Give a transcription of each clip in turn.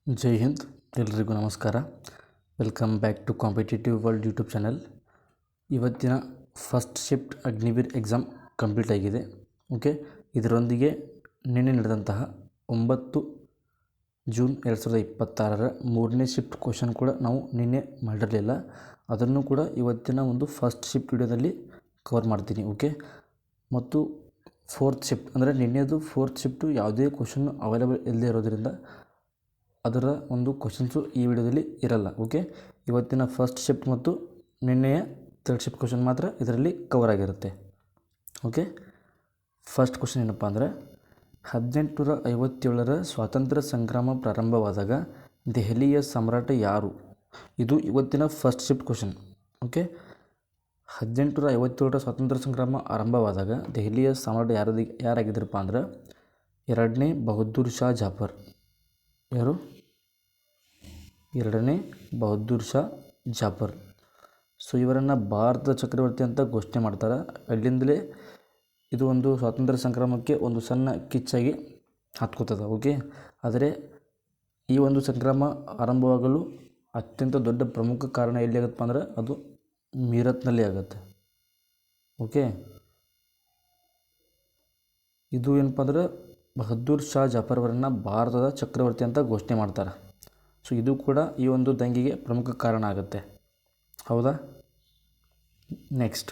ಜೈ ಹಿಂದ್. ಎಲ್ರಿಗೂ ನಮಸ್ಕಾರ. Welcome back to competitive world YouTube channel. ಇವತ್ತಿನ first shift Agniveer exam complete ಆಗಿದೆ. ಓಕೆ, ಇದರೊಂದಿಗೆ ನಿನ್ನೆ ನಡೆದಂತಹ 9 ಜೂನ್ 2026ರ 3ನೇ ಶಿಫ್ಟ್ ಕ್ವಶನ್ ಕೂಡ ನಾವು ನಿನ್ನೆ ಮಾಡಿರಲಿಲ್ಲ. ಅದನ್ನು ಕೂಡ ಇವತ್ತಿನ ಒಂದು ಫಸ್ಟ್ ಶಿಫ್ಟ್ ವಿಡಿಯೋದಲ್ಲಿ ಕವರ್ ಮಾಡ್ತೀನಿ. ಓಕೆ, ಮತ್ತು ಫೋರ್ತ್ ಶಿಫ್ಟ್ ಅಂದರೆ ನಿನ್ನೆದು ಫೋರ್ತ್ ಶಿಫ್ಟು ಯಾವುದೇ ಕ್ವಶನ್ ಅವೈಲೇಬಲ್ ಇಲ್ಲದೆ ಇರೋದರಿಂದ ಅದರ ಒಂದು ಕ್ವಶನ್ಸು ಈ ವಿಡಿಯೋದಲ್ಲಿ ಇರಲ್ಲ. ಓಕೆ, ಇವತ್ತಿನ ಫಸ್ಟ್ ಶಿಫ್ಟ್ ಮತ್ತು ನಿನ್ನೆಯ ಥರ್ಡ್ ಶಿಫ್ಟ್ ಕ್ವಶನ್ ಮಾತ್ರ ಇದರಲ್ಲಿ ಕವರ್ ಆಗಿರುತ್ತೆ. ಓಕೆ, ಫಸ್ಟ್ ಕ್ವಶನ್ ಏನಪ್ಪ ಅಂದರೆ 1857ರ ಸ್ವಾತಂತ್ರ್ಯ ಸಂಗ್ರಾಮ ಪ್ರಾರಂಭವಾದಾಗ ದೆಹಲಿಯ ಸಾಮ್ರಾಟ ಯಾರು? ಇದು ಇವತ್ತಿನ ಫಸ್ಟ್ ಶಿಫ್ಟ್ ಕ್ವಶನ್. ಓಕೆ, 1857ರ ಸ್ವಾತಂತ್ರ್ಯ ಸಂಗ್ರಾಮ ಆರಂಭವಾದಾಗ ದೆಹಲಿಯ ಸಾಮ್ರಾಟ ಯಾರಾಗಿದ್ದರಪ್ಪ ಅಂದ್ರೆ 2ನೇ ಬಹದ್ದೂರ್ ಶಾ ಜಾಫರ್. ಯಾರು? 2ನೇ ಬಹದ್ದೂರ್ ಶಾ ಜಾಫರ್. ಸೊ ಇವರನ್ನು ಭಾರತದ ಚಕ್ರವರ್ತಿ ಅಂತ ಘೋಷಣೆ ಮಾಡ್ತಾರೆ. ಅಲ್ಲಿಂದಲೇ ಇದು ಒಂದು ಸ್ವಾತಂತ್ರ್ಯ ಸಂಗ್ರಾಮಕ್ಕೆ ಒಂದು ಸಣ್ಣ ಕಿಚ್ಚಾಗಿ ಹತ್ಕೋತದೆ. ಓಕೆ, ಆದರೆ ಈ ಒಂದು ಸಂಗ್ರಾಮ ಆರಂಭವಾಗಲು ಅತ್ಯಂತ ದೊಡ್ಡ ಪ್ರಮುಖ ಕಾರಣ ಎಲ್ಲಿ ಆಗುತ್ತಪ್ಪ ಅಂದ್ರೆ ಅದು ಮೀರತ್ನಲ್ಲಿ ಆಗುತ್ತೆ. ಓಕೆ, ಇದು ಏನಪ್ಪ ಅಂದ್ರೆ ಬಹದ್ದೂರ್ ಶಾ ಜಾಫರ್ ಅವರನ್ನು ಭಾರತದ ಚಕ್ರವರ್ತಿ ಅಂತ ಘೋಷಣೆ ಮಾಡ್ತಾರೆ. ಸೊ ಇದು ಕೂಡ ಈ ಒಂದು ದಂಗೆಗೆ ಪ್ರಮುಖ ಕಾರಣ ಆಗುತ್ತೆ. ಹೌದಾ? ನೆಕ್ಸ್ಟ್,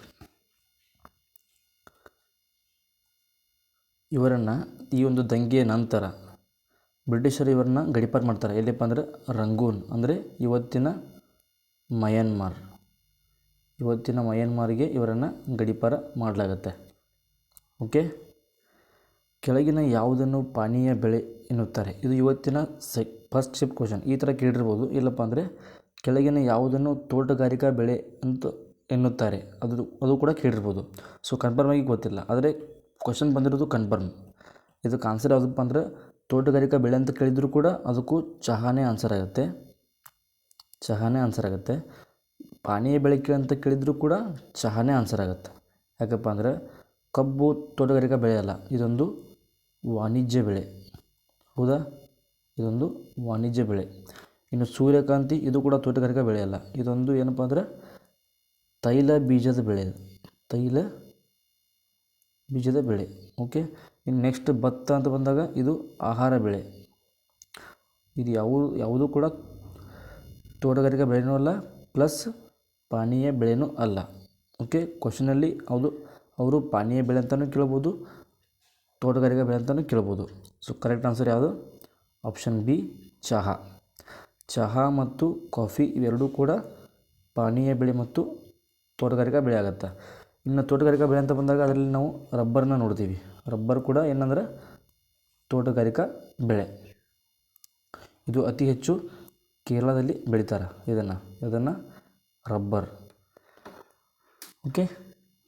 ಇವರನ್ನು ಈ ಒಂದು ದಂಗೆಯ ನಂತರ ಬ್ರಿಟಿಷರು ಇವರನ್ನ ಗಡೀಪಾರು ಮಾಡ್ತಾರೆ. ಎಲ್ಲಿಪ್ಪ ಅಂದರೆ ರಂಗೂನ್, ಅಂದರೆ ಇವತ್ತಿನ ಮಯನ್ಮಾರ್ಗೆ ಇವರನ್ನು ಗಡೀಪಾರು ಮಾಡಲಾಗುತ್ತೆ. ಓಕೆ, ಕೆಳಗಿನ ಯಾವುದನ್ನು ಪಾನೀಯ ಬೆಳೆ ಎನ್ನುತ್ತಾರೆ? ಇದು ಇವತ್ತಿನ ಫಸ್ಟ್ ಶಿಫ್ಟ್ ಕ್ವಶನ್. ಈ ಥರ ಕೇಳಿರ್ಬೋದು. ಇಲ್ಲಪ್ಪ ಅಂದರೆ ಕೆಳಗಿನ ಯಾವುದನ್ನು ತೋಟಗಾರಿಕಾ ಬೆಳೆ ಅಂತ ಎನ್ನುತ್ತಾರೆ? ಅದು ಕೂಡ ಕೇಳಿರ್ಬೋದು. ಸೊ ಕನ್ಫರ್ಮ್ ಆಗಿ ಗೊತ್ತಿಲ್ಲ, ಆದರೆ ಕ್ವಶನ್ ಬಂದಿರೋದು ಕನ್ಫರ್ಮ್. ಇದಕ್ಕೆ ಆನ್ಸರ್ ಯಾವುದಪ್ಪ ಅಂದರೆ ತೋಟಗಾರಿಕಾ ಬೆಳೆ ಅಂತ ಕೇಳಿದರೂ ಕೂಡ ಅದಕ್ಕೂ ಚಹಾನೇ ಆನ್ಸರ್ ಆಗುತ್ತೆ. ಪಾನೀಯ ಬೆಳೆ ಅಂತ ಕೇಳಿದರೂ ಕೂಡ ಚಹಾನೇ ಆನ್ಸರ್ ಆಗುತ್ತೆ. ಯಾಕಪ್ಪ ಅಂದರೆ ಕಬ್ಬು ತೋಟಗಾರಿಕಾ ಬೆಳೆ ಅಲ್ಲ, ಇದೊಂದು ವಾಣಿಜ್ಯ ಬೆಳೆ. ಹೌದಾ? ಇದೊಂದು ವಾಣಿಜ್ಯ ಬೆಳೆ. ಇನ್ನು ಸೂರ್ಯಕಾಂತಿ, ಇದು ಕೂಡ ತೋಟಗಾರಿಕಾ ಬೆಳೆ ಅಲ್ಲ, ಇದೊಂದು ಏನಪ್ಪ ಅಂದರೆ ತೈಲ ಬೀಜದ ಬೆಳೆ. ಓಕೆ, ಇನ್ನು ನೆಕ್ಸ್ಟ್ ಭತ್ತ ಅಂತ ಬಂದಾಗ ಇದು ಆಹಾರ ಬೆಳೆ. ಇದು ಯಾವುದೂ ಕೂಡ ತೋಟಗಾರಿಕಾ ಬೆಳೆನೂ ಅಲ್ಲ, ಪ್ಲಸ್ ಪಾನೀಯ ಬೆಳೆನೂ ಅಲ್ಲ. ಓಕೆ, ಕ್ವಶನಲ್ಲಿ ಅವರು ಪಾನೀಯ ಬೆಳೆ ಅಂತಲೂ ಕೇಳ್ಬೋದು, ತೋಟಗಾರಿಕಾ ಬೆಳೆ ಅಂತಲೂ ಕೇಳ್ಬೋದು. ಸೊ ಕರೆಕ್ಟ್ ಆನ್ಸರ್ ಯಾವುದು? ಆಪ್ಷನ್ ಬಿ, ಚಹಾ ಮತ್ತು ಕಾಫಿ ಇವೆರಡೂ ಕೂಡ ಪಾನೀಯ ಬೆಳೆ ಮತ್ತು ತೋಟಗಾರಿಕಾ ಬೆಳೆ ಆಗುತ್ತೆ. ಇನ್ನು ತೋಟಗಾರಿಕಾ ಬೆಳೆ ಅಂತ ಬಂದಾಗ ಅದರಲ್ಲಿ ನಾವು ರಬ್ಬರ್ನ ನೋಡ್ತೀವಿ. ರಬ್ಬರ್ ಕೂಡ ಏನಂದ್ರೆ ತೋಟಗಾರಿಕಾ ಬೆಳೆ. ಇದು ಅತಿ ಹೆಚ್ಚು ಕೇರಳದಲ್ಲಿ ಬೆಳೀತಾರೆ ಇದನ್ನು ರಬ್ಬರ್. ಓಕೆ,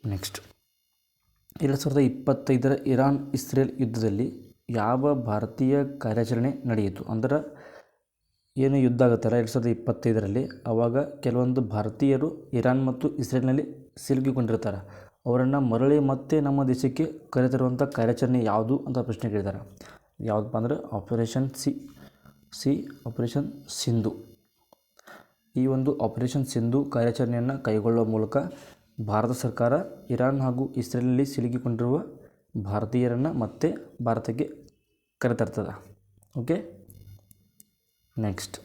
ನೆಕ್ಸ್ಟ್ 2025ರ ಇರಾನ್ ಇಸ್ರೇಲ್ ಯುದ್ಧದಲ್ಲಿ ಯಾವ ಭಾರತೀಯ ಕಾರ್ಯಾಚರಣೆ ನಡೆಯಿತು? ಅಂದ್ರೆ ಏನು ಯುದ್ಧ ಆಗುತ್ತಲ್ಲ 2025ರಲ್ಲಿ, ಆವಾಗ ಕೆಲವೊಂದು ಭಾರತೀಯರು ಇರಾನ್ ಮತ್ತು ಇಸ್ರೇಲ್ನಲ್ಲಿ ಸಿಲುಕಿಕೊಂಡಿರ್ತಾರೆ. ಅವರನ್ನು ಮರಳಿ ಮತ್ತೆ ನಮ್ಮ ದೇಶಕ್ಕೆ ಕರೆತರುವಂಥ ಕಾರ್ಯಾಚರಣೆ ಯಾವುದು ಅಂತ ಪ್ರಶ್ನೆ ಕೇಳಿದ್ದಾರೆ. ಯಾವುದಪ್ಪ ಅಂದರೆ ಆಪರೇಷನ್ ಸಿಂಧು. ಈ ಒಂದು ಆಪರೇಷನ್ ಸಿಂಧು ಕಾರ್ಯಾಚರಣೆಯನ್ನು ಕೈಗೊಳ್ಳುವ ಮೂಲಕ ಭಾರತ ಸರ್ಕಾರ ಇರಾನ್ ಹಾಗೂ ಇಸ್ರೇಲ್ನಲ್ಲಿ ಸಿಲುಕಿಕೊಂಡಿರುವ ಭಾರತೀಯರನ್ನು ಮತ್ತೆ ಭಾರತಕ್ಕೆ ಕರೆತರ್ತದೆ. ಓಕೆ, ನೆಕ್ಸ್ಟ್,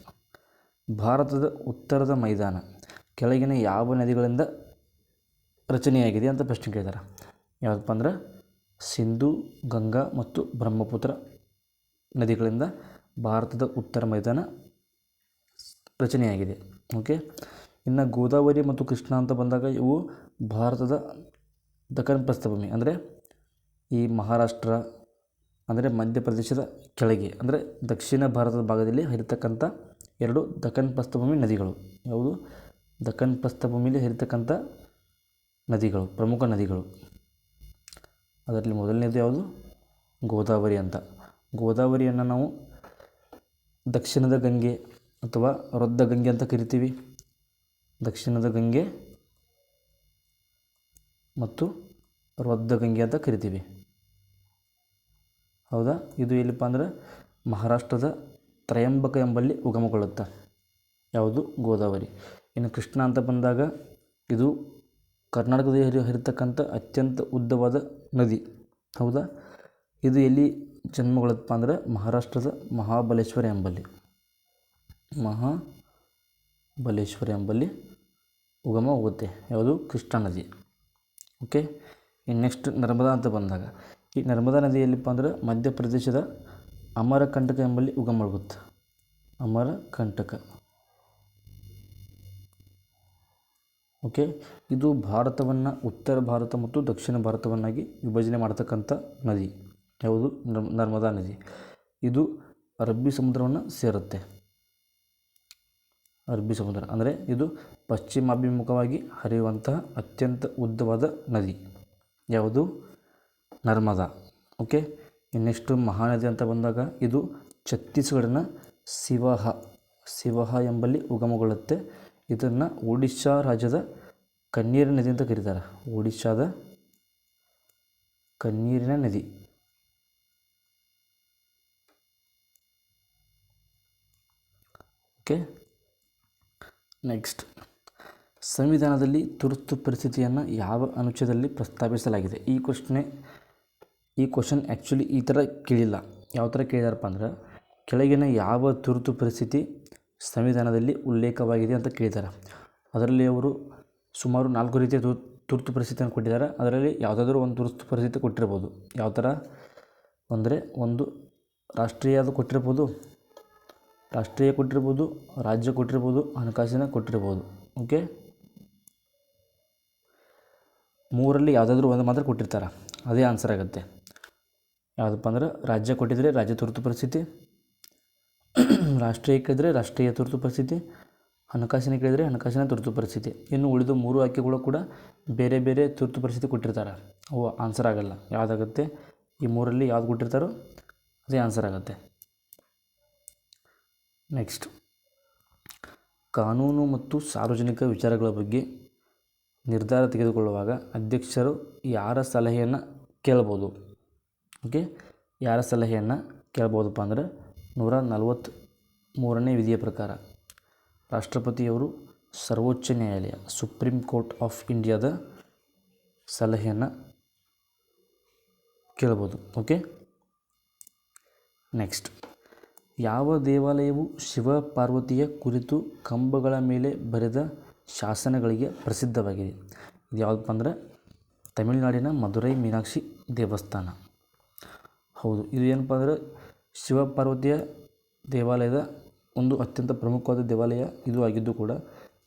ಭಾರತದ ಉತ್ತರದ ಮೈದಾನ ಕೆಳಗಿನ ಯಾವ ನದಿಗಳಿಂದ ರಚನೆಯಾಗಿದೆ ಅಂತ ಪ್ರಶ್ನೆ ಕೇಳಿದ್ದಾರೆ. ಯಾವುದಪ್ಪ ಅಂದ್ರೆ ಸಿಂಧು, ಗಂಗಾ ಮತ್ತು ಬ್ರಹ್ಮಪುತ್ರ ನದಿಗಳಿಂದ ಭಾರತದ ಉತ್ತರ ಮೈದಾನ ರಚನೆಯಾಗಿದೆ. ಓಕೆ, ಇನ್ನು ಗೋದಾವರಿ ಮತ್ತು ಕೃಷ್ಣ ಅಂತ ಬಂದಾಗ ಇವು ಭಾರತದ ದಕ್ಕನ್ ಪ್ರಸ್ಥಭೂಮಿ, ಅಂದರೆ ಈ ಮಹಾರಾಷ್ಟ್ರ ಅಂದರೆ ಮಧ್ಯಪ್ರದೇಶದ ಕೆಳಗೆ ಅಂದರೆ ದಕ್ಷಿಣ ಭಾರತದ ಭಾಗದಲ್ಲಿ ಹರಿತಕ್ಕಂಥ 2 ದಕ್ಕನ್ ಪ್ರಸ್ಥಭೂಮಿ ನದಿಗಳು. ಯಾವುದು? ದಕ್ಕನ್ ಪ್ರಸ್ಥಭೂಮಿಯಲ್ಲಿ ಹರಿತಕ್ಕಂಥ ನದಿಗಳು, ಪ್ರಮುಖ ನದಿಗಳು. ಅದರಲ್ಲಿ ಮೊದಲನೇದು ಯಾವುದು? ಗೋದಾವರಿ ಅಂತ. ಗೋದಾವರಿಯನ್ನು ನಾವು ದಕ್ಷಿಣದ ಗಂಗೆ ಅಥವಾ ವೃದ್ಧ ಗಂಗೆ ಅಂತ ಕರಿತೀವಿ. ದಕ್ಷಿಣದ ಗಂಗೆ ಮತ್ತು ವೃದ್ಧ ಗಂಗೆ ಅಂತ ಕರಿತೀವಿ. ಹೌದಾ? ಇದು ಎಲ್ಲಿಪ್ಪ ಅಂದರೆ ಮಹಾರಾಷ್ಟ್ರದ ತ್ರಯಂಬಕ ಎಂಬಲ್ಲಿ ಉಗಮಗೊಳ್ಳುತ್ತೆ. ಯಾವುದು? ಗೋದಾವರಿ. ಇನ್ನು ಕೃಷ್ಣ ಅಂತ ಬಂದಾಗ ಇದು ಕರ್ನಾಟಕದಲ್ಲಿ ಹರಿತಕ್ಕಂಥ ಅತ್ಯಂತ ಉದ್ದವಾದ ನದಿ. ಹೌದಾ? ಇದು ಎಲ್ಲಿ ಜನ್ಮಗೊಳ್ಳುತ್ತಪ್ಪ ಅಂದರೆ ಮಹಾರಾಷ್ಟ್ರದ ಮಹಾಬಲೇಶ್ವರ ಎಂಬಲ್ಲಿ ಉಗಮ ಹೋಗುತ್ತೆ. ಯಾವುದು? ಕೃಷ್ಣಾ ನದಿ. ಓಕೆ. ಇನ್ನು ನೆಕ್ಸ್ಟ್ ನರ್ಮದಾ ಅಂತ ಬಂದಾಗ ಈ ನರ್ಮದಾ ನದಿ ಎಲ್ಲಿಪ್ಪ ಅಂದ್ರೆ ಮಧ್ಯಪ್ರದೇಶದ ಅಮರಕಂಟಕ ಎಂಬಲ್ಲಿ ಉಗಮ ಆಗುತ್ತೆ. ಅಮರಕಂಟಕ. ಓಕೆ. ಇದು ಭಾರತವನ್ನು ಉತ್ತರ ಭಾರತ ಮತ್ತು ದಕ್ಷಿಣ ಭಾರತವನ್ನಾಗಿ ವಿಭಜನೆ ಮಾಡತಕ್ಕಂಥ ನದಿ. ಯಾವುದು? ನರ್ಮದಾ ನದಿ. ಇದು ಅರಬ್ಬಿ ಸಮುದ್ರವನ್ನು ಸೇರುತ್ತೆ. ಅರಬ್ಬಿ ಸಮುದ್ರ ಅಂದರೆ ಇದು ಪಶ್ಚಿಮಾಭಿಮುಖವಾಗಿ ಹರಿಯುವಂತಹ ಅತ್ಯಂತ ಉದ್ದವಾದ ನದಿ. ಯಾವುದು? ನರ್ಮದಾ. ಓಕೆ. ನೆಕ್ಸ್ಟು ಮಹಾನದಿ ಅಂತ ಬಂದಾಗ ಇದು ಛತ್ತೀಸ್ಗಢನ ಸಿವಹ ಎಂಬಲ್ಲಿ ಉಗಮಗೊಳ್ಳುತ್ತೆ. ಇದನ್ನು ಒಡಿಶಾ ರಾಜ್ಯದ ಕಣ್ಣೀರಿನ ನದಿ ಅಂತ ಕರೀತಾರೆ. ಒಡಿಶಾದ ಕಣ್ಣೀರಿನ ನದಿ. ಓಕೆ. ನೆಕ್ಸ್ಟ್, ಸಂವಿಧಾನದಲ್ಲಿ ತುರ್ತು ಪರಿಸ್ಥಿತಿಯನ್ನು ಯಾವ ಅನುಚ್ಛೇದದಲ್ಲಿ ಪ್ರಸ್ತಾಪಿಸಲಾಗಿದೆ? ಈ ಕ್ವಶನ್ ಆ್ಯಕ್ಚುಲಿ ಈ ಥರ ಕೇಳಿಲ್ಲ. ಯಾವ ಥರ ಕೇಳಿದಾರಪ್ಪ ಅಂದ್ರೆ ಕೆಳಗಿನ ಯಾವ ತುರ್ತು ಪರಿಸ್ಥಿತಿ ಸಂವಿಧಾನದಲ್ಲಿ ಉಲ್ಲೇಖವಾಗಿದೆ ಅಂತ ಕೇಳಿದ್ದಾರೆ. ಅದರಲ್ಲಿ ಅವರು ಸುಮಾರು 4 ರೀತಿಯ ತುರ್ತು ಪರಿಸ್ಥಿತಿಯನ್ನು ಕೊಟ್ಟಿದ್ದಾರೆ. ಅದರಲ್ಲಿ ಯಾವುದಾದ್ರೂ ಒಂದು ತುರ್ತು ಪರಿಸ್ಥಿತಿ ಕೊಟ್ಟಿರ್ಬೋದು. ಯಾವ ಥರ ಅಂದರೆ ಒಂದು ರಾಷ್ಟ್ರೀಯ ಕೊಟ್ಟಿರ್ಬೋದು, ರಾಜ್ಯ ಕೊಟ್ಟಿರ್ಬೋದು, ಹಣಕಾಸಿನ ಕೊಟ್ಟಿರ್ಬೋದು. ಓಕೆ. 3ರಲ್ಲಿ ಯಾವುದಾದ್ರೂ ಒಂದು ಮಾತ್ರ ಕೊಟ್ಟಿರ್ತಾರೆ. ಅದೇ ಆನ್ಸರ್ ಆಗುತ್ತೆ. ಯಾವುದಪ್ಪ ಅಂದ್ರೆ ರಾಜ್ಯ ಕೊಟ್ಟಿದ್ರೆ ರಾಜ್ಯ ತುರ್ತು ಪರಿಸ್ಥಿತಿ, ರಾಷ್ಟ್ರೀಯ ಕೇಳಿದರೆ ರಾಷ್ಟ್ರೀಯ ತುರ್ತು ಪರಿಸ್ಥಿತಿ, ಹಣಕಾಸಿನ ಕೇಳಿದರೆ ಹಣಕಾಸಿನ ತುರ್ತು ಪರಿಸ್ಥಿತಿ. ಇನ್ನು ಉಳಿದ 3 ಆಯ್ಕೆಗಳು ಕೂಡ ಬೇರೆ ಬೇರೆ ತುರ್ತು ಪರಿಸ್ಥಿತಿ ಕೊಟ್ಟಿರ್ತಾರೆ. ಅವು ಆನ್ಸರ್ ಆಗಲ್ಲ. ಯಾವುದಾಗುತ್ತೆ? ಈ 3ರಲ್ಲಿ ಯಾವ್ದು ಕೊಟ್ಟಿರ್ತಾರೋ ಅದೇ ಆನ್ಸರ್ ಆಗುತ್ತೆ. ನೆಕ್ಸ್ಟ್, ಕಾನೂನು ಮತ್ತು ಸಾರ್ವಜನಿಕ ವಿಚಾರಗಳ ಬಗ್ಗೆ ನಿರ್ಧಾರ ತೆಗೆದುಕೊಳ್ಳುವಾಗ ಅಧ್ಯಕ್ಷರು ಯಾರ ಸಲಹೆಯನ್ನು ಕೇಳ್ಬೋದು? ಓಕೆ. ಯಾರ ಸಲಹೆಯನ್ನು ಕೇಳ್ಬೋದಪ್ಪ ಅಂದರೆ 143ನೇ ವಿಧಿಯ ಪ್ರಕಾರ ರಾಷ್ಟ್ರಪತಿಯವರು ಸರ್ವೋಚ್ಚ ನ್ಯಾಯಾಲಯ ಸುಪ್ರೀಂ ಕೋರ್ಟ್ ಆಫ್ ಇಂಡಿಯಾದ ಸಲಹೆಯನ್ನು ಕೇಳ್ಬೋದು. ಓಕೆ. ನೆಕ್ಸ್ಟ್, ಯಾವ ದೇವಾಲಯವು ಶಿವ ಪಾರ್ವತಿಯ ಕುರಿತು ಕಂಬಗಳ ಮೇಲೆ ಬರೆದ ಶಾಸನಗಳಿಗೆ ಪ್ರಸಿದ್ಧವಾಗಿದೆ? ಇದು ಯಾವುದಪ್ಪ ಅಂದರೆ ತಮಿಳುನಾಡಿನ ಮಧುರೈ ಮೀನಾಕ್ಷಿ ದೇವಸ್ಥಾನ. ಹೌದು, ಇದು ಏನಪ್ಪ ಅಂದರೆ ಶಿವ ಪಾರ್ವತಿಯ ದೇವಾಲಯದ ಒಂದು ಅತ್ಯಂತ ಪ್ರಮುಖವಾದ ದೇವಾಲಯ ಇದು ಆಗಿದ್ದು ಕೂಡ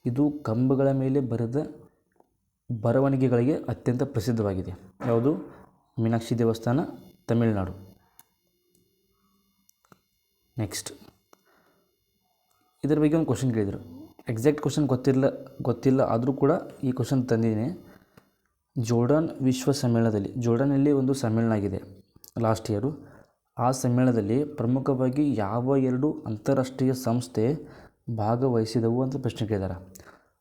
ಇದು ಕಂಬಗಳ ಮೇಲೆ ಬರೆದ ಬರವಣಿಗೆಗಳಿಗೆ ಅತ್ಯಂತ ಪ್ರಸಿದ್ಧವಾಗಿದೆ. ಯಾವುದು? ಮೀನಾಕ್ಷಿ ದೇವಸ್ಥಾನ, ತಮಿಳುನಾಡು. ನೆಕ್ಸ್ಟ್, ಇದರ ಬಗ್ಗೆ ಒಂದು ಕ್ವಶನ್ ಕೇಳಿದರು. ಎಕ್ಸಾಕ್ಟ್ ಕ್ವಶನ್ ಗೊತ್ತಿಲ್ಲ ಆದರೂ ಕೂಡ ಈ ಕ್ವಶನ್ ತಂದಿದ್ದೀನಿ. ಜೋರ್ಡಾನ್ ವಿಶ್ವ ಸಮ್ಮೇಳನದಲ್ಲಿ, ಜೋರ್ಡಾನಲ್ಲಿ ಒಂದು ಸಮ್ಮೇಳನ ಆಗಿದೆ ಲಾಸ್ಟ್ ಇಯರು. ಆ ಸಮ್ಮೇಳನದಲ್ಲಿ ಪ್ರಮುಖವಾಗಿ ಯಾವ 2 ಅಂತಾರಾಷ್ಟ್ರೀಯ ಸಂಸ್ಥೆ ಭಾಗವಹಿಸಿದವು ಅಂತ ಪ್ರಶ್ನೆ ಕೇಳಿದ್ದಾರೆ.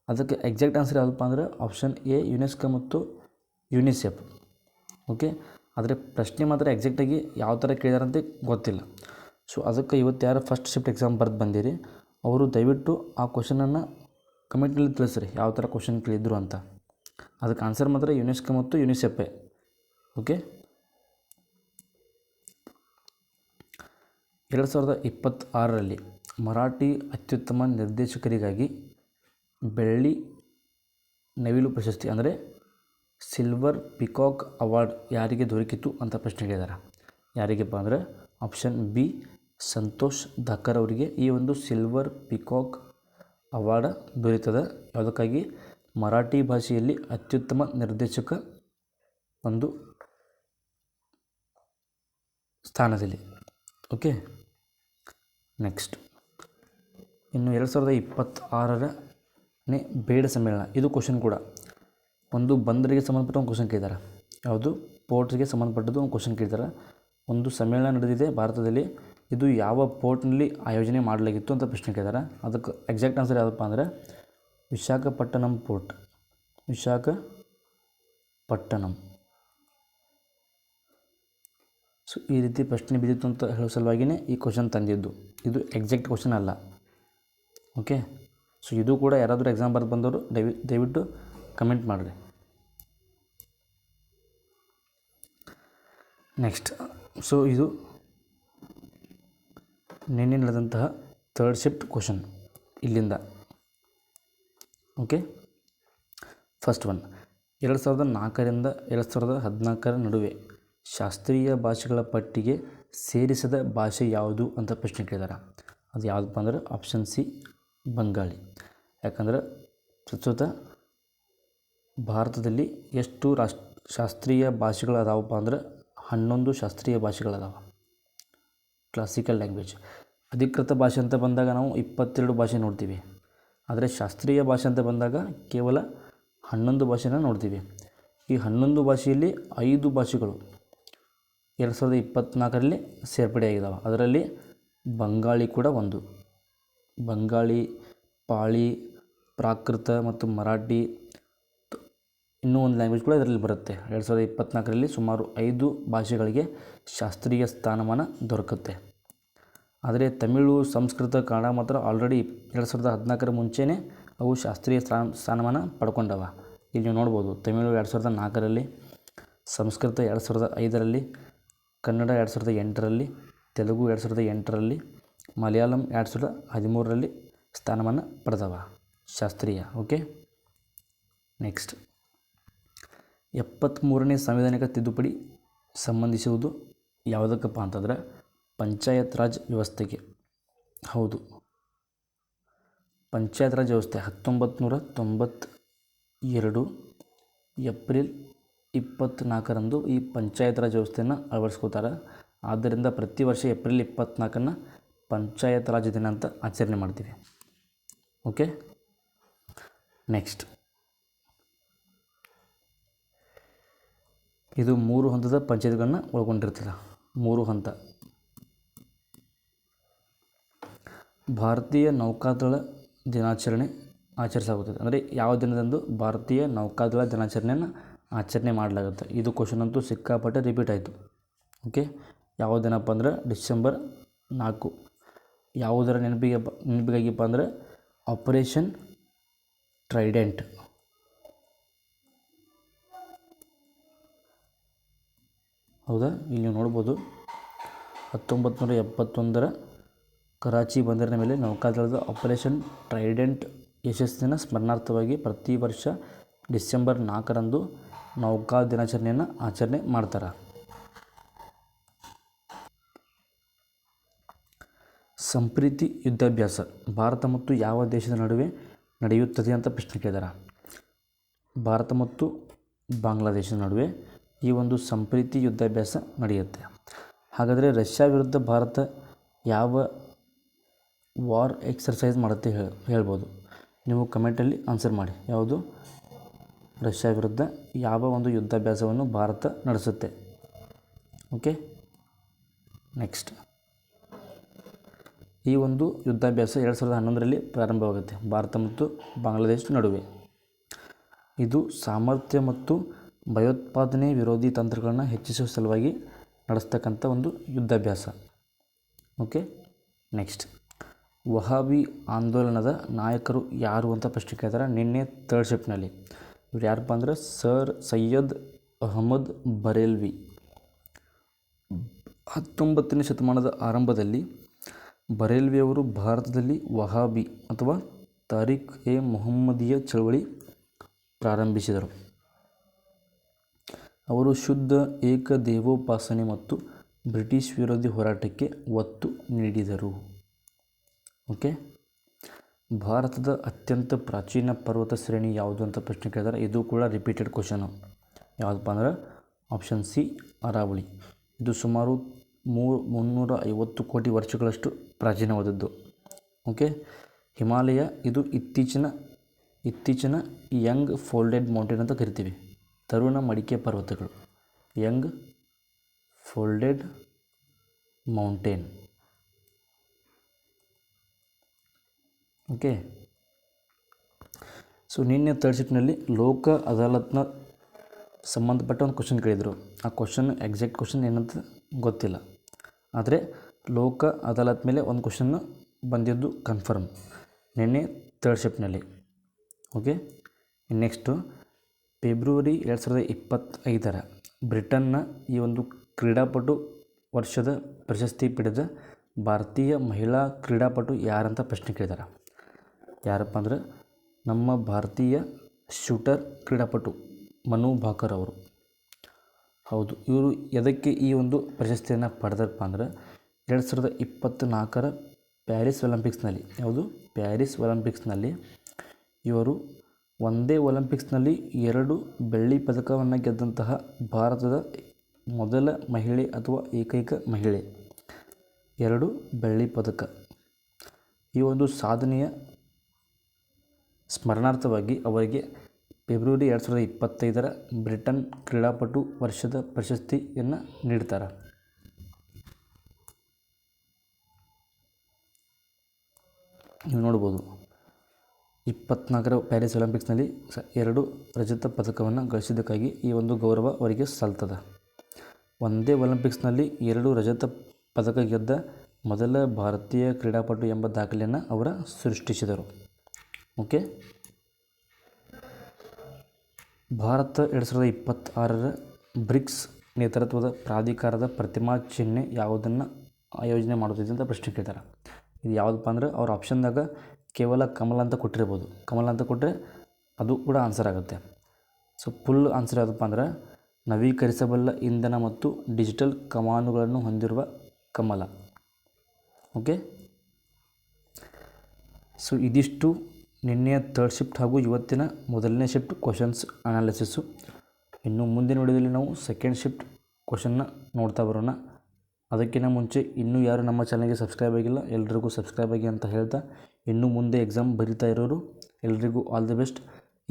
ಅದಕ್ಕೆ ಎಕ್ಸಾಕ್ಟ್ ಆನ್ಸರ್ ಯಾವುದಪ್ಪ ಅಂದರೆ ಆಪ್ಷನ್ ಎ ಯುನೆಸ್ಕೋ ಮತ್ತು ಯುನಿಸೆಫ್. ಓಕೆ. ಆದರೆ ಪ್ರಶ್ನೆ ಮಾತ್ರ ಎಕ್ಸಾಕ್ಟಾಗಿ ಯಾವ ಥರ ಕೇಳಿದಾರಂತೆ ಗೊತ್ತಿಲ್ಲ. ಸೊ ಅದಕ್ಕೆ ಇವತ್ತು ಯಾರು ಫಸ್ಟ್ ಶಿಫ್ಟ್ ಎಕ್ಸಾಮ್ ಬರೆದು ಬಂದಿರಿ ಅವರು ದಯವಿಟ್ಟು ಆ ಕ್ವಶನನ್ನು ಕಮೆಂಟ್ನಲ್ಲಿ ತಿಳಿಸ್ರಿ ಯಾವ ಥರ ಕ್ವಶನ್ ಕೇಳಿದ್ರು ಅಂತ. ಅದಕ್ಕೆ ಆನ್ಸರ್ ಮಾತ್ರ ಯುನೆಸ್ಕೋ ಮತ್ತು ಯುನಿಸೆಫೇ. ಓಕೆ. 2026ರಲ್ಲಿ ಮರಾಠಿ ಅತ್ಯುತ್ತಮ ನಿರ್ದೇಶಕರಿಗಾಗಿ ಬೆಳ್ಳಿ ನವಿಲು ಪ್ರಶಸ್ತಿ ಅಂದರೆ ಸಿಲ್ವರ್ ಪಿಕಾಕ್ ಅವಾರ್ಡ್ ಯಾರಿಗೆ ದೊರಕಿತು ಅಂತ ಪ್ರಶ್ನೆ ಕೇಳಿದ್ದಾರೆ. ಯಾರಿಗಪ್ಪ ಅಂದರೆ ಆಪ್ಷನ್ ಬಿ ಸಂತೋಷ್ ಧಾಕರ್ ಅವರಿಗೆ ಈ ಒಂದು ಸಿಲ್ವರ್ ಪಿಕಾಕ್ ಅವಾರ್ಡ್ ದೊರೆತದ. ಯಾವುದಕ್ಕಾಗಿ? ಮರಾಠಿ ಭಾಷೆಯಲ್ಲಿ ಅತ್ಯುತ್ತಮ ನಿರ್ದೇಶಕ ಒಂದು ಸ್ಥಾನದಲ್ಲಿ. ಓಕೆ. ನೆಕ್ಸ್ಟ್, ಇನ್ನು 2026ನೇ ಬೇಡ ಸಮ್ಮೇಳನ, ಇದು ಕ್ವಶನ್ ಕೂಡ ಒಂದು ಬಂದರಿಗೆ ಸಂಬಂಧಪಟ್ಟ ಒಂದು ಕ್ವಶನ್ ಕೇಳಿದ್ದಾರೆ. ಯಾವುದು? ಪೋರ್ಟ್ಸ್ಗೆ ಸಂಬಂಧಪಟ್ಟದ್ದು ಒಂದು ಕ್ವಶನ್ ಕೇಳಿದ್ದಾರೆ. ಒಂದು ಸಮ್ಮೇಳನ ನಡೆದಿದೆ ಭಾರತದಲ್ಲಿ, ಇದು ಯಾವ ಪೋರ್ಟ್ನಲ್ಲಿ ಆಯೋಜನೆ ಮಾಡಲಾಗಿತ್ತು ಅಂತ ಪ್ರಶ್ನೆ ಕೇಳಿದ್ದಾರೆ. ಅದಕ್ಕೆ ಎಕ್ಸಾಕ್ಟ್ ಆನ್ಸರ್ ಯಾವುದಪ್ಪ ಅಂದರೆ ವಿಶಾಖಪಟ್ಟಣಂ ಪೋರ್ಟ್. ವಿಶಾಖಪಟ್ಟಣಂ. ಸೊ ಈ ರೀತಿ ಪ್ರಶ್ನೆ ಬಿದ್ದಿತ್ತು ಅಂತ ಹೇಳೋ ಸಲುವಾಗಿಯೇ ಈ ಕ್ವಶನ್ ತಂದಿದ್ದು. ಇದು ಎಕ್ಸಾಕ್ಟ್ ಕ್ವಶನ್ ಅಲ್ಲ. ಓಕೆ, ಸೊ ಇದು ಕೂಡ ಯಾರಾದರೂ ಎಕ್ಸಾಮ್ ಬರೆದು ಬಂದವರು ದಯವಿಟ್ಟು ಕಮೆಂಟ್ ಮಾಡಿರಿ. ನೆಕ್ಸ್ಟ್, ಸೊ ಇದು ನಿನ್ನೆ ನಡೆದಂತಹ ಥರ್ಡ್ ಶಿಫ್ಟ್ ಕ್ವಶನ್ ಇಲ್ಲಿಂದ. ಓಕೆ, ಫಸ್ಟ್ ಒನ್, 2004ರಿಂದ 2014 ನಡುವೆ ಶಾಸ್ತ್ರೀಯ ಭಾಷೆಗಳ ಪಟ್ಟಿಗೆ ಸೇರಿಸದ ಭಾಷೆ ಯಾವುದು ಅಂತ ಪ್ರಶ್ನೆ ಕೇಳಿದಾರೆ. ಅದು ಯಾವುದಪ್ಪ ಅಂದ್ರೆ ಆಪ್ಷನ್ ಸಿ, ಬಂಗಾಳಿ. ಯಾಕಂದ್ರೆ ಪ್ರಸ್ತುತ ಭಾರತದಲ್ಲಿ ಎಷ್ಟು ಶಾಸ್ತ್ರೀಯ ಭಾಷೆಗಳು ಅದಾವಪ್ಪ ಅಂದ್ರೆ 11 ಶಾಸ್ತ್ರೀಯ ಭಾಷೆಗಳದಾವ, ಕ್ಲಾಸಿಕಲ್ ಲ್ಯಾಂಗ್ವೇಜ್. ಅಧಿಕೃತ ಭಾಷೆ ಅಂತ ಬಂದಾಗ ನಾವು 22 ಭಾಷೆ ನೋಡ್ತೀವಿ. ಆದರೆ ಶಾಸ್ತ್ರೀಯ ಭಾಷೆ ಅಂತ ಬಂದಾಗ ಕೇವಲ 11 ಭಾಷೆನ ನೋಡ್ತೀವಿ. ಈ 11 ಭಾಷೆಯಲ್ಲಿ 5 ಭಾಷೆಗಳು 2024ರಲ್ಲಿ ಸೇರ್ಪಡೆಯಾಗಿದ್ದಾವೆ. ಅದರಲ್ಲಿ ಬಂಗಾಳಿ ಕೂಡ ಒಂದು. ಬಂಗಾಳಿ, ಪಾಳಿ, ಪ್ರಾಕೃತ ಮತ್ತು ಮರಾಠಿ, ಇನ್ನೂ ಒಂದು ಲ್ಯಾಂಗ್ವೇಜ್ ಕೂಡ ಇದರಲ್ಲಿ ಬರುತ್ತೆ. 2024ರಲ್ಲಿ ಸುಮಾರು 5 ಭಾಷೆಗಳಿಗೆ ಶಾಸ್ತ್ರೀಯ ಸ್ಥಾನಮಾನ ದೊರಕುತ್ತೆ. ಆದರೆ ತಮಿಳು, ಸಂಸ್ಕೃತ, ಕನ್ನಡ ಮಾತ್ರ ಆಲ್ರೆಡಿ 2014 ಮುಂಚೆನೇ ಅವು ಶಾಸ್ತ್ರೀಯ ಸ್ಥಾನಮಾನ ಪಡ್ಕೊಂಡವ. ಇಲ್ಲಿ ನೀವು ನೋಡ್ಬೋದು, ತಮಿಳು 2004ರಲ್ಲಿ, ಸಂಸ್ಕೃತ 2005ರಲ್ಲಿ, ಕನ್ನಡ 2008ರಲ್ಲಿ, ತೆಲುಗು 2008ರಲ್ಲಿ, ಮಲಯಾಳಂ 2013ರಲ್ಲಿ ಸ್ಥಾನಮಾನ ಪಡೆದವ ಶಾಸ್ತ್ರೀಯ. ಓಕೆ, ನೆಕ್ಸ್ಟ್, 73ನೇ ಸಾಂವಿಧಾನಿಕ ತಿದ್ದುಪಡಿ ಸಂಬಂಧಿಸುವುದು ಯಾವುದಕ್ಕಪ್ಪ ಅಂತಂದರೆ ಪಂಚಾಯತ್ ರಾಜ್ ವ್ಯವಸ್ಥೆಗೆ. ಹೌದು, ಪಂಚಾಯತ್ ರಾಜ್ ವ್ಯವಸ್ಥೆ 1992 ಏಪ್ರಿಲ್ 24ರಂದು ಈ ಪಂಚಾಯತ್ ರಾಜ್ ವ್ಯವಸ್ಥೆಯನ್ನು ಅಳವಡಿಸ್ಕೋತಾರೆ. ಆದ್ದರಿಂದ ಪ್ರತಿ ವರ್ಷ ಏಪ್ರಿಲ್ 24ನ್ನು ಪಂಚಾಯತ್ ರಾಜ್ ದಿನ ಅಂತ ಆಚರಣೆ ಮಾಡ್ತೀವಿ. ಓಕೆ, ನೆಕ್ಸ್ಟ್, ಇದು 3 ಹಂತದ ಪಂಚಾಯತ್ಗಳನ್ನು ಒಳಗೊಂಡಿರ್ತದೆ. 3 ಹಂತ. ಭಾರತೀಯ ನೌಕಾದಳ ದಿನಾಚರಣೆ ಆಚರಿಸಲಾಗುತ್ತದೆ. ಅಂದರೆ ಯಾವ ದಿನದಂದು ಭಾರತೀಯ ನೌಕಾದಳ ದಿನಾಚರಣೆಯನ್ನು ಆಚರಣೆ ಮಾಡಲಾಗುತ್ತೆ. ಇದು ಕ್ವಶನ್ ಅಂತೂ ಸಿಕ್ಕಾಪಟ್ಟೆ ರಿಪೀಟ್ ಆಯಿತು. ಓಕೆ, ಯಾವ ದಿನಪ್ಪ ಅಂದ್ರೆ ಡಿಸೆಂಬರ್ 4. ಯಾವುದರ ನೆನಪಿಗಾಗಿಪ್ಪ ಅಂದರೆ ಆಪರೇಷನ್ ಟ್ರೈಡೆಂಟ್. ಹೌದಾ, ಇಲ್ಲಿ ನೀವು ನೋಡ್ಬೋದು 1971ರ ಕರಾಚಿ ಬಂದರಿನ ಮೇಲೆ ನೌಕಾದಳದ ಆಪರೇಷನ್ ಟ್ರೈಡೆಂಟ್ ಯಶಸ್ಸಿನ ಸ್ಮರಣಾರ್ಥವಾಗಿ ಪ್ರತಿ ವರ್ಷ ಡಿಸೆಂಬರ್ 4ರಂದು ನೌಕಾ ದಿನಾಚರಣೆಯನ್ನು ಆಚರಣೆ ಮಾಡ್ತಾರೆ. ಸಂಪ್ರೀತಿ ಯುದ್ಧಾಭ್ಯಾಸ ಭಾರತ ಮತ್ತು ಯಾವ ದೇಶದ ನಡುವೆ ನಡೆಯುತ್ತದೆ ಅಂತ ಪ್ರಶ್ನೆ ಕೇಳಿದ್ದಾರೆ. ಭಾರತ ಮತ್ತು ಬಾಂಗ್ಲಾದೇಶದ ನಡುವೆ ಈ ಒಂದು ಸಂಪ್ರೀತಿ ಯುದ್ಧಾಭ್ಯಾಸ ನಡೆಯುತ್ತೆ. ಹಾಗಾದರೆ ರಷ್ಯಾ ವಿರುದ್ಧ ಭಾರತ ಯಾವ ವಾರ್ ಎಕ್ಸರ್ಸೈಸ್ ಮಾಡುತ್ತೆ ಹೇಳ್ಬೋದು. ನೀವು ಕಮೆಂಟಲ್ಲಿ ಆನ್ಸರ್ ಮಾಡಿ. ಯಾವುದು ರಷ್ಯಾ ವಿರುದ್ಧ ಯಾವ ಒಂದು ಯುದ್ಧಾಭ್ಯಾಸವನ್ನು ಭಾರತ ನಡೆಸುತ್ತೆ. ಓಕೆ, ನೆಕ್ಸ್ಟ್, ಈ ಒಂದು ಯುದ್ಧಾಭ್ಯಾಸ 2011ರಲ್ಲಿ ಪ್ರಾರಂಭವಾಗುತ್ತೆ ಭಾರತ ಮತ್ತು ಬಾಂಗ್ಲಾದೇಶ ನಡುವೆ. ಇದು ಸಾಮರ್ಥ್ಯ ಮತ್ತು ಭಯೋತ್ಪಾದನೆ ವಿರೋಧಿ ತಂತ್ರಗಳನ್ನು ಹೆಚ್ಚಿಸುವ ಸಲುವಾಗಿ ನಡೆಸ್ತಕ್ಕಂಥ ಒಂದು ಯುದ್ಧಾಭ್ಯಾಸ. ಓಕೆ, ನೆಕ್ಸ್ಟ್, ವಹಾಬಿ ಆಂದೋಲನದ ನಾಯಕರು ಯಾರು ಅಂತ ಪ್ರಶ್ನೆ ಕೇಳ್ತಾರೆ ನಿನ್ನೆ ಥರ್ಡ್ ಶಿಫ್ಟ್ನಲ್ಲಿ. ಇವ್ರು ಯಾರಪ್ಪ ಅಂದ್ರೆ ಸರ್ ಸೈಯದ್ ಅಹಮದ್ ಬರೇಲ್ವಿ. 19ನೇ ಶತಮಾನದ ಆರಂಭದಲ್ಲಿ ಬರೇಲ್ವಿಯವರು ಭಾರತದಲ್ಲಿ ವಹಾಬಿ ಅಥವಾ ತಾರಿಕ್ ಎ ಮೊಹಮ್ಮದಿಯ ಚಳವಳಿ ಪ್ರಾರಂಭಿಸಿದರು. ಅವರು ಶುದ್ಧ ಏಕದೇವೋಪಾಸನೆ ಮತ್ತು ಬ್ರಿಟಿಷ್ ವಿರೋಧಿ ಹೋರಾಟಕ್ಕೆ ಒತ್ತು ನೀಡಿದರು. ಓಕೆ, ಭಾರತದ ಅತ್ಯಂತ ಪ್ರಾಚೀನ ಪರ್ವತ ಶ್ರೇಣಿ ಯಾವುದು ಅಂತ ಪ್ರಶ್ನೆ ಕೇಳಿದರೆ ಇದು ಕೂಡ ರಿಪೀಟೆಡ್ ಕ್ವಶನು. ಯಾವುದಪ್ಪ ಅಂದ್ರೆ ಆಪ್ಷನ್ ಸಿ, ಅರಾವಳಿ. ಇದು ಸುಮಾರು 350 ಕೋಟಿ ವರ್ಷಗಳಷ್ಟು ಪ್ರಾಚೀನವಾದದ್ದು. ಓಕೆ, ಹಿಮಾಲಯ ಇದು ಇತ್ತೀಚಿನ ಯಂಗ್ ಫೋಲ್ಡೆಡ್ ಮೌಂಟೇನ್ ಅಂತ ಕರಿತೀವಿ. ತರುಣ ಮಡಿಕೆ ಪರ್ವತಗಳು, Young folded mountain. Okay, so ನಿನ್ನೆ ಥರ್ಡ್ ಶಿಫ್ಟ್ನಲ್ಲಿ ಲೋಕ ಅದಾಲತ್ನ ಸಂಬಂಧಪಟ್ಟ ಒಂದು ಕ್ವಶನ್ ಕೇಳಿದರು. ಆ ಕ್ವಶನ್ ಎಕ್ಸಾಕ್ಟ್ ಕ್ವಶನ್ ಏನಂತ ಗೊತ್ತಿಲ್ಲ. ಆದರೆ ಲೋಕ ಅದಾಲತ್ ಮೇಲೆ ಒಂದು ಕ್ವಶನ್ನು ಬಂದಿದ್ದು ಕನ್ಫರ್ಮ್ ನಿನ್ನೆ ಥರ್ಡ್ ಶಿಫ್ಟ್ನಲ್ಲಿ. ಓಕೆ, ನೆಕ್ಸ್ಟು ಫೆಬ್ರವರಿ 2025 ಬ್ರಿಟನ್ನ ಈ ಒಂದು ಕ್ರೀಡಾಪಟು ವರ್ಷದ ಪ್ರಶಸ್ತಿ ಪಡೆದ ಭಾರತೀಯ ಮಹಿಳಾ ಕ್ರೀಡಾಪಟು ಯಾರಂತ ಪ್ರಶ್ನೆ ಕೇಳಿದ್ದಾರೆ. ಯಾರಪ್ಪ ಅಂದ್ರೆ ನಮ್ಮ ಭಾರತೀಯ ಶೂಟರ್ ಕ್ರೀಡಾಪಟು ಮನು ಭಾಕರ್ ಅವರು. ಹೌದು, ಇವರು ಎದಕ್ಕೆ ಈ ಒಂದು ಪ್ರಶಸ್ತಿಯನ್ನು ಪಡೆದಪ್ಪ ಅಂದ್ರೆ 2024 ಪ್ಯಾರಿಸ್ ಒಲಿಂಪಿಕ್ಸ್ನಲ್ಲಿ, ಯಾವುದು ಪ್ಯಾರಿಸ್ ಒಲಿಂಪಿಕ್ಸ್ನಲ್ಲಿ ಇವರು ಒಂದೇ ಒಲಿಂಪಿಕ್ಸ್ನಲ್ಲಿ 2 ಬೆಳ್ಳಿ ಪದಕವನ್ನು ಗೆದ್ದಂತಹ ಭಾರತದ ಮೊದಲ ಮಹಿಳೆ ಅಥವಾ ಏಕೈಕ ಮಹಿಳೆ. 2 ಬೆಳ್ಳಿ ಪದಕ. ಈ ಒಂದು ಸಾಧನೆಯ ಸ್ಮರಣಾರ್ಥವಾಗಿ ಅವರಿಗೆ ಫೆಬ್ರವರಿ 2025 ಬ್ರಿಟನ್ ಕ್ರೀಡಾಪಟು ವರ್ಷದ ಪ್ರಶಸ್ತಿಯನ್ನು ನೀಡ್ತಾರೆ. ನೀವು ನೋಡ್ಬೋದು 24 ಪ್ಯಾರಿಸ್ ಒಲಿಂಪಿಕ್ಸ್ನಲ್ಲಿ 2 ರಜತ ಪದಕವನ್ನು ಗಳಿಸಿದ್ದಕ್ಕಾಗಿ ಈ ಒಂದು ಗೌರವ ಅವರಿಗೆ ಸಲ್ತದೆ. ಒಂದೇ ಒಲಿಂಪಿಕ್ಸ್ನಲ್ಲಿ 2 ರಜತ ಪದಕ ಗೆದ್ದ ಮೊದಲ ಭಾರತೀಯ ಕ್ರೀಡಾಪಟು ಎಂಬ ದಾಖಲೆಯನ್ನು ಅವರು ಸೃಷ್ಟಿಸಿದರು. ಓಕೆ, ಭಾರತ 2026 ಬ್ರಿಕ್ಸ್ ನೇತೃತ್ವದ ಪ್ರಾಧಿಕಾರದ ಪ್ರತಿಮಾ ಚಿಹ್ನೆ ಯಾವುದನ್ನು ಆಯೋಜನೆ ಮಾಡುತ್ತಿದೆ ಅಂತ ಪ್ರಶ್ನೆ ಕೇಳ್ತಾರೆ. ಇದು ಯಾವುದಪ್ಪ ಅಂದ್ರೆ ಅವ್ರ ಆಪ್ಷನ್ದಾಗ ಕೇವಲ ಕಮಲ ಅಂತ ಕೊಟ್ಟಿರ್ಬೋದು. ಕಮಲ ಅಂತ ಕೊಟ್ಟರೆ ಅದು ಕೂಡ ಆನ್ಸರ್ ಆಗುತ್ತೆ. ಸೊ ಫುಲ್ ಆನ್ಸರ್ ಯಾವುದಪ್ಪ ಅಂದ್ರೆ ನವೀಕರಿಸಬಲ್ಲ ಇಂಧನ ಮತ್ತು ಡಿಜಿಟಲ್ ಕಮಾನುಗಳನ್ನು ಹೊಂದಿರುವ ಕಮಲ. ಓಕೆ, ಸೊ ಇದಿಷ್ಟು ನಿನ್ನೆಯ ಥರ್ಡ್ ಶಿಫ್ಟ್ ಹಾಗೂ ಇವತ್ತಿನ ಮೊದಲನೇ ಶಿಫ್ಟ್ ಕ್ವಶನ್ಸ್ ಅನಾಲಿಸಿಸು. ಇನ್ನು ಮುಂದಿನ ವಿಡಿಯೋದಲ್ಲಿ ನಾವು ಸೆಕೆಂಡ್ ಶಿಫ್ಟ್ ಕ್ವಶನ್ನ ನೋಡ್ತಾ ಬರೋಣ. ಅದಕ್ಕಿಂತ ಮುಂಚೆ ಇನ್ನೂ ಯಾರು ನಮ್ಮ ಚಾನಲ್ಗೆ ಸಬ್ಸ್ಕ್ರೈಬ್ ಆಗಿಲ್ಲ ಎಲ್ರಿಗೂ ಸಬ್ಸ್ಕ್ರೈಬ್ ಆಗಿ ಅಂತ ಹೇಳ್ತಾ, ಇನ್ನು ಮುಂದೆ ಎಕ್ಸಾಮ್ ಬರೀತಾ ಇರೋರು ಎಲ್ರಿಗೂ ಆಲ್ ದಿ ಬೆಸ್ಟ್.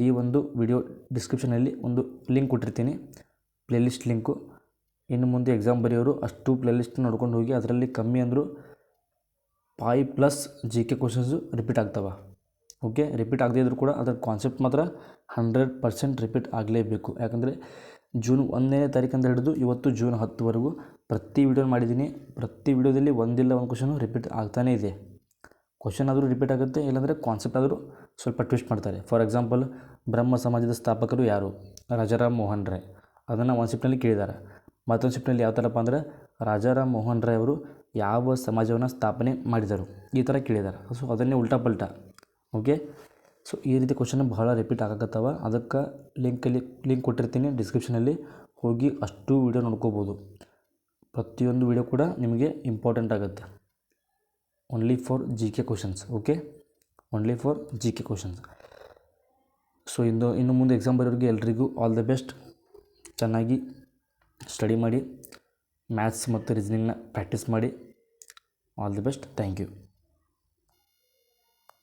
ಈ ಒಂದು ವಿಡಿಯೋ ಡಿಸ್ಕ್ರಿಪ್ಷನಲ್ಲಿ ಒಂದು ಲಿಂಕ್ ಕೊಟ್ಟಿರ್ತೀನಿ, ಪ್ಲೇಲಿಸ್ಟ್ ಲಿಂಕು. ಇನ್ನು ಮುಂದೆ ಎಕ್ಸಾಮ್ ಬರೆಯೋರು ಅಷ್ಟು ಪ್ಲೇಲಿಸ್ಟ್ ನೋಡ್ಕೊಂಡು ಹೋಗಿ. ಅದರಲ್ಲಿ ಕಮ್ಮಿ ಅಂದರೂ 5+ GK ಕ್ವಶನ್ಸು ರಿಪೀಟ್ ಆಗ್ತವೆ. ಓಕೆ, ರಿಪೀಟ್ ಆಗದೇ ಇದ್ದರೂ ಕೂಡ ಅದರ ಕಾನ್ಸೆಪ್ಟ್ ಮಾತ್ರ 100% ರಿಪೀಟ್ ಆಗಲೇಬೇಕು. ಯಾಕಂದರೆ ಜೂನ್ 1ನೇ ತಾರೀಕಿಂದ ಹಿಡಿದು ಇವತ್ತು ಜೂನ್ 10ವರೆಗೂ ಪ್ರತಿ ವಿಡಿಯೋ ಮಾಡಿದ್ದೀನಿ. ಪ್ರತಿ ವಿಡಿಯೋದಲ್ಲಿ ಒಂದಿಲ್ಲ ಒಂದು ಕ್ವಶನು ರಿಪೀಟ್ ಆಗ್ತಾನೇ ಇದೆ. ಕ್ವಶನ್ ಆದರೂ ರಿಪೀಟ್ ಆಗುತ್ತೆ, ಇಲ್ಲಾಂದರೆ ಕಾನ್ಸೆಪ್ಟ್ ಆದರೂ ಸ್ವಲ್ಪ ಟ್ವಿಸ್ಟ್ ಮಾಡ್ತಾರೆ. ಫಾರ್ ಎಕ್ಸಾಂಪಲ್, ಬ್ರಹ್ಮ ಸಮಾಜದ ಸ್ಥಾಪಕರು ಯಾರು? ರಾಜಾರಾಮ್ ಮೋಹನ್ ರಾಯ್. ಅದನ್ನು ಒಂದು ಶಿಫ್ಟ್ನಲ್ಲಿ ಕೇಳಿದ್ದಾರೆ. ಮತ್ತೊಂದು ಶಿಫ್ಟ್ನಲ್ಲಿ ಯಾವ ಥರಪ್ಪ ಅಂದರೆ ರಾಜಾರಾಮ್ ಮೋಹನ್ ರಾಯ್ ಅವರು ಯಾವ ಸಮಾಜವನ್ನು ಸ್ಥಾಪನೆ ಮಾಡಿದರು, ಈ ಥರ ಕೇಳಿದ್ದಾರೆ. ಸೊ ಅದನ್ನೇ ಉಲ್ಟಾ ಪಲ್ಟಾ. ಓಕೆ, ಸೊ ಈ ರೀತಿ ಕ್ವಶನ್ ಬಹಳ ರಿಪೀಟ್ ಆಗಕತ್ತವ. ಅದಕ್ಕೆ ಲಿಂಕ್ ಕೊಟ್ಟಿರ್ತೀನಿ ಡಿಸ್ಕ್ರಿಪ್ಷನಲ್ಲಿ, ಹೋಗಿ ಅಷ್ಟು ವಿಡಿಯೋ ನೋಡ್ಕೋಬೋದು. ಪ್ರತಿಯೊಂದು ವಿಡಿಯೋ ಕೂಡ ನಿಮಗೆ ಇಂಪಾರ್ಟೆಂಟ್ ಆಗುತ್ತೆ. Only for GK questions. Okay, only for GK questions. So ಇನ್ನು ಮುಂದೆ ಎಕ್ಸಾಮ್ ಬರೋರಿಗೆ ಎಲ್ರಿಗೂ ಆಲ್ ದ ಬೆಸ್ಟ್. ಚೆನ್ನಾಗಿ ಸ್ಟಡಿ ಮಾಡಿ, ಮ್ಯಾಥ್ಸ್ ಮತ್ತು ರೀಸನಿಂಗ್ನ ಪ್ರಾಕ್ಟೀಸ್ ಮಾಡಿ. All the best. Thank you.